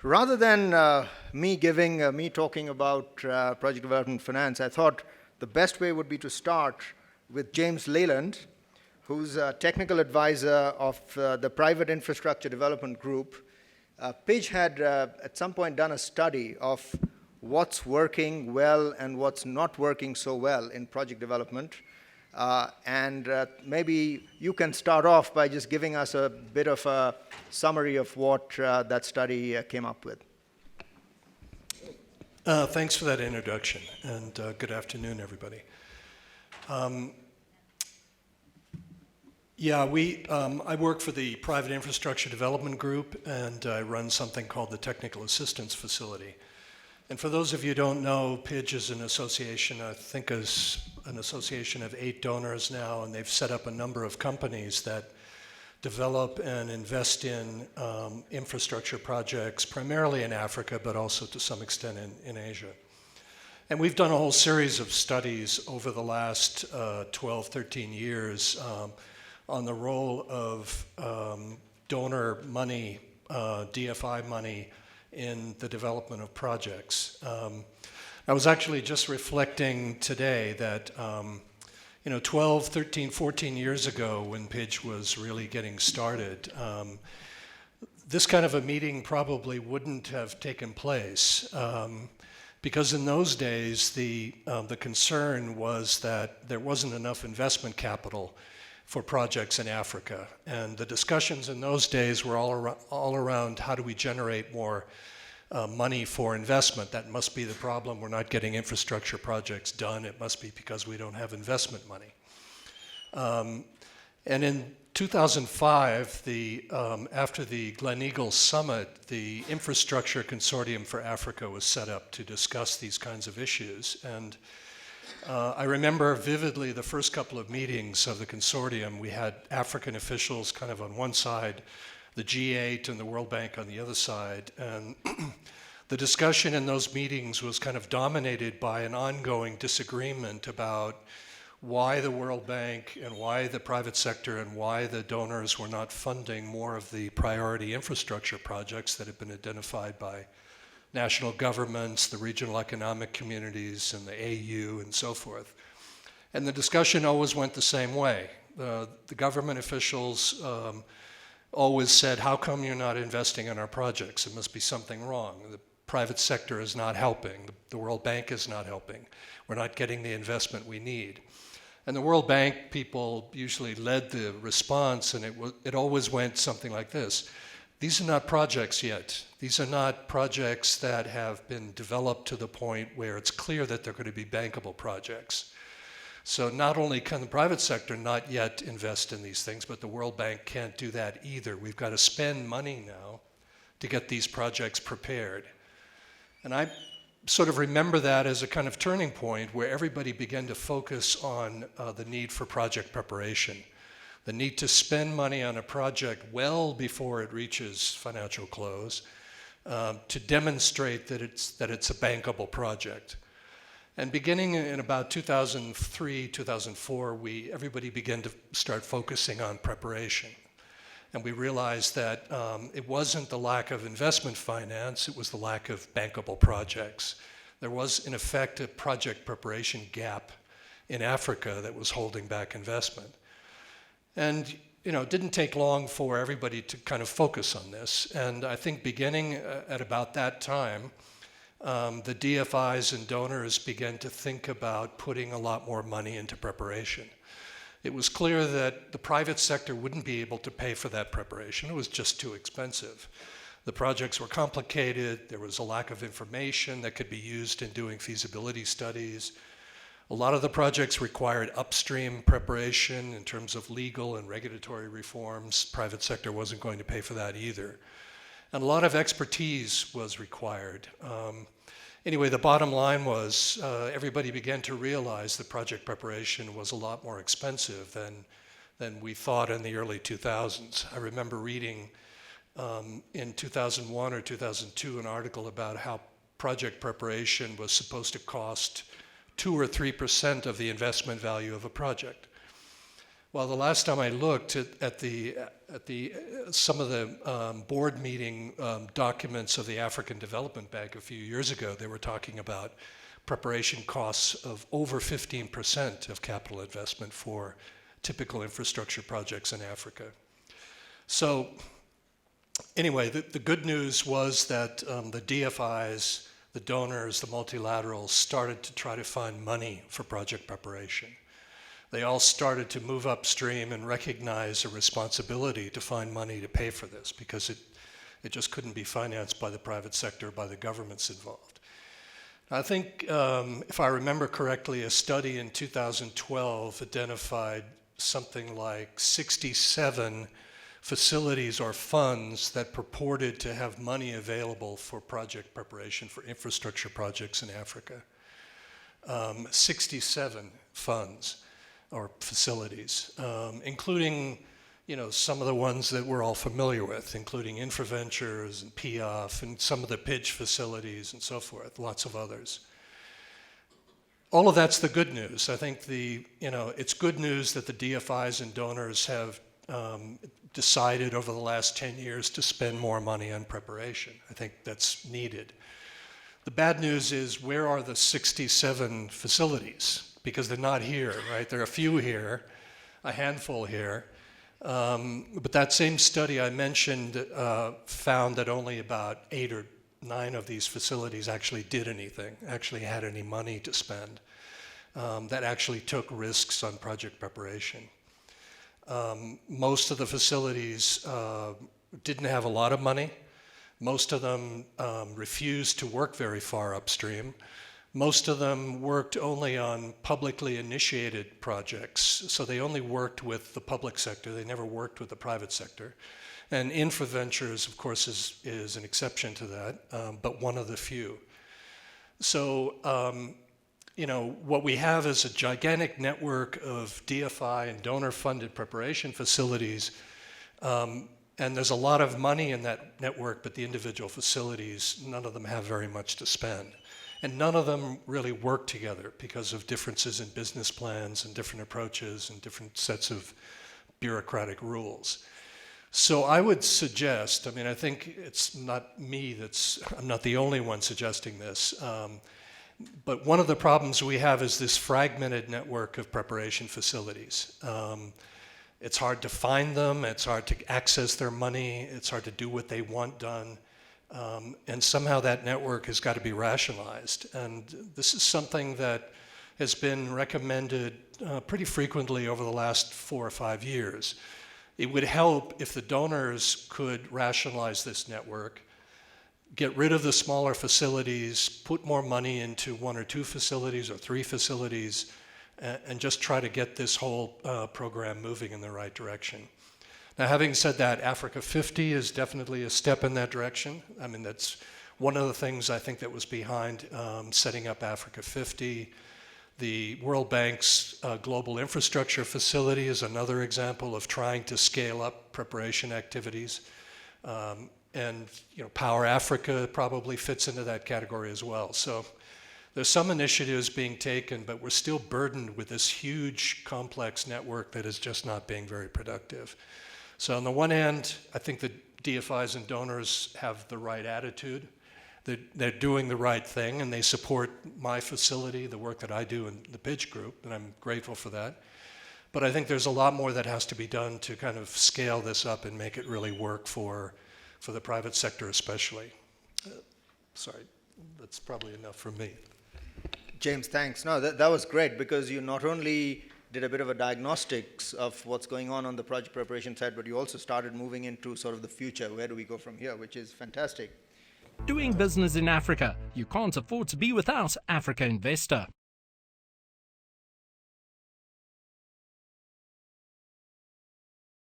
Rather than me talking about project development finance, I thought the best way would be to start with James Leighland, who's a technical advisor of the Private Infrastructure Development Group. Pidge had at some point done a study of what's working well and what's not working so well in project development. Maybe you can start off by just giving us a bit of a summary of what that study came up with. Thanks for that introduction, and good afternoon, everybody. I work for the Private Infrastructure Development Group, and I run something called the Technical Assistance Facility. And for those of you who don't know, Pidge is an association, I think is an association of 8 donors now, and they've set up a number of companies that develop and invest in infrastructure projects, primarily in Africa, but also to some extent in Asia. And we've done a whole series of studies over the last 12, 13 years on the role of donor money, DFI money, in the development of projects. I was actually just reflecting today that 12, 13, 14 years ago when Pidge was really getting started, this kind of a meeting probably wouldn't have taken place because in those days the concern was that there wasn't enough investment capital for projects in Africa. And the discussions in those days were all around how do we generate more money for investment. That must be the problem. We're not getting infrastructure projects done. It must be because we don't have investment money. And in 2005, after the Gleneagles Summit, the Infrastructure Consortium for Africa was set up to discuss these kinds of issues. And I remember vividly the first couple of meetings of the consortium. We had African officials kind of on one side, the G8 and the World Bank on the other side. And the discussion in those meetings was kind of dominated by an ongoing disagreement about why the World Bank and why the private sector and why the donors were not funding more of the priority infrastructure projects that had been identified by national governments, the regional economic communities, and the AU, and so forth. And the discussion always went the same way. The government officials always said, how come you're not investing in our projects? There must be something wrong. The private sector is not helping. The World Bank is not helping. We're not getting the investment we need. And the World Bank people usually led the response, and it always went something like this. These are not projects yet. These are not projects that have been developed to the point where it's clear that they're going to be bankable projects. So not only can the private sector not yet invest in these things, but the World Bank can't do that either. We've got to spend money now to get these projects prepared. And I sort of remember that as a kind of turning point where everybody began to focus on the need for project preparation. The need to spend money on a project well before it reaches financial close to demonstrate that it's a bankable project. And beginning in about 2003, 2004, everybody began to start focusing on preparation. And we realized that it wasn't the lack of investment finance, it was the lack of bankable projects. There was, in effect, a project preparation gap in Africa that was holding back investment. And it didn't take long for everybody to kind of focus on this. And I think beginning at about that time, the DFIs and donors began to think about putting a lot more money into preparation. It was clear that the private sector wouldn't be able to pay for that preparation. It was just too expensive. The projects were complicated. There was a lack of information that could be used in doing feasibility studies. A lot of the projects required upstream preparation in terms of legal and regulatory reforms. Private sector wasn't going to pay for that either. And a lot of expertise was required. Anyway, the bottom line was everybody began to realize that project preparation was a lot more expensive than we thought in the early 2000s. I remember reading in 2001 or 2002 an article about how project preparation was supposed to cost 2 or 3% of the investment value of a project. Well, the last time I looked at some of the board meeting documents of the African Development Bank a few years ago, they were talking about preparation costs of over 15% of capital investment for typical infrastructure projects in Africa. So anyway, the good news was that the DFIs, the donors, the multilaterals started to try to find money for project preparation. They all started to move upstream and recognize a responsibility to find money to pay for this, because it just couldn't be financed by the private sector, by the governments involved. I think, if I remember correctly, a study in 2012 identified something like 67 facilities or funds that purported to have money available for project preparation for infrastructure projects in Africa. 67 funds or facilities, including, some of the ones that we're all familiar with, including Infraventures and PIAF and some of the PIDGE facilities and so forth, lots of others. All of that's the good news. I think it's good news that the DFIs and donors have decided over the last 10 years to spend more money on preparation. I think that's needed. The bad news is, where are the 67 facilities? Because they're not here, right? There are a few here, a handful here. But that same study I mentioned found that only about 8 or 9 of these facilities actually did anything, actually had any money to spend, that actually took risks on project preparation. Most of the facilities didn't have a lot of money. Most of them refused to work very far upstream. Most of them worked only on publicly initiated projects, so they only worked with the public sector. They never worked with the private sector. And Infraventures, of course, is an exception to that, but one of the few. So, what we have is a gigantic network of DFI and donor-funded preparation facilities, and there's a lot of money in that network, but the individual facilities, none of them have very much to spend. And none of them really work together because of differences in business plans and different approaches and different sets of bureaucratic rules. So I would suggest, I think it's not me I'm not the only one suggesting this, but one of the problems we have is this fragmented network of preparation facilities. It's hard to find them, it's hard to access their money, it's hard to do what they want done. And somehow that network has got to be rationalized. And this is something that has been recommended pretty frequently over the last 4 or 5 years. It would help if the donors could rationalize this network, get rid of the smaller facilities, put more money into 1 or 2 facilities or 3 facilities, and just try to get this whole program moving in the right direction. Now, having said that, Africa 50 is definitely a step in that direction. That's one of the things I think that was behind setting up Africa 50. The World Bank's Global Infrastructure Facility is another example of trying to scale up preparation activities. And Power Africa probably fits into that category as well. So there's some initiatives being taken, but we're still burdened with this huge, complex network that is just not being very productive. So on the one hand, I think the DFIs and donors have the right attitude. They're doing the right thing, and they support my facility, the work that I do in the PIDGE group, and I'm grateful for that. But I think there's a lot more that has to be done to kind of scale this up and make it really work for the private sector especially. Sorry, that's probably enough from me. James, thanks. No, that was great, because you not only did a bit of a diagnostics of what's going on the project preparation side, but you also started moving into sort of the future. Where do we go from here? Which is fantastic. Doing business in Africa. You can't afford to be without Africa Investor.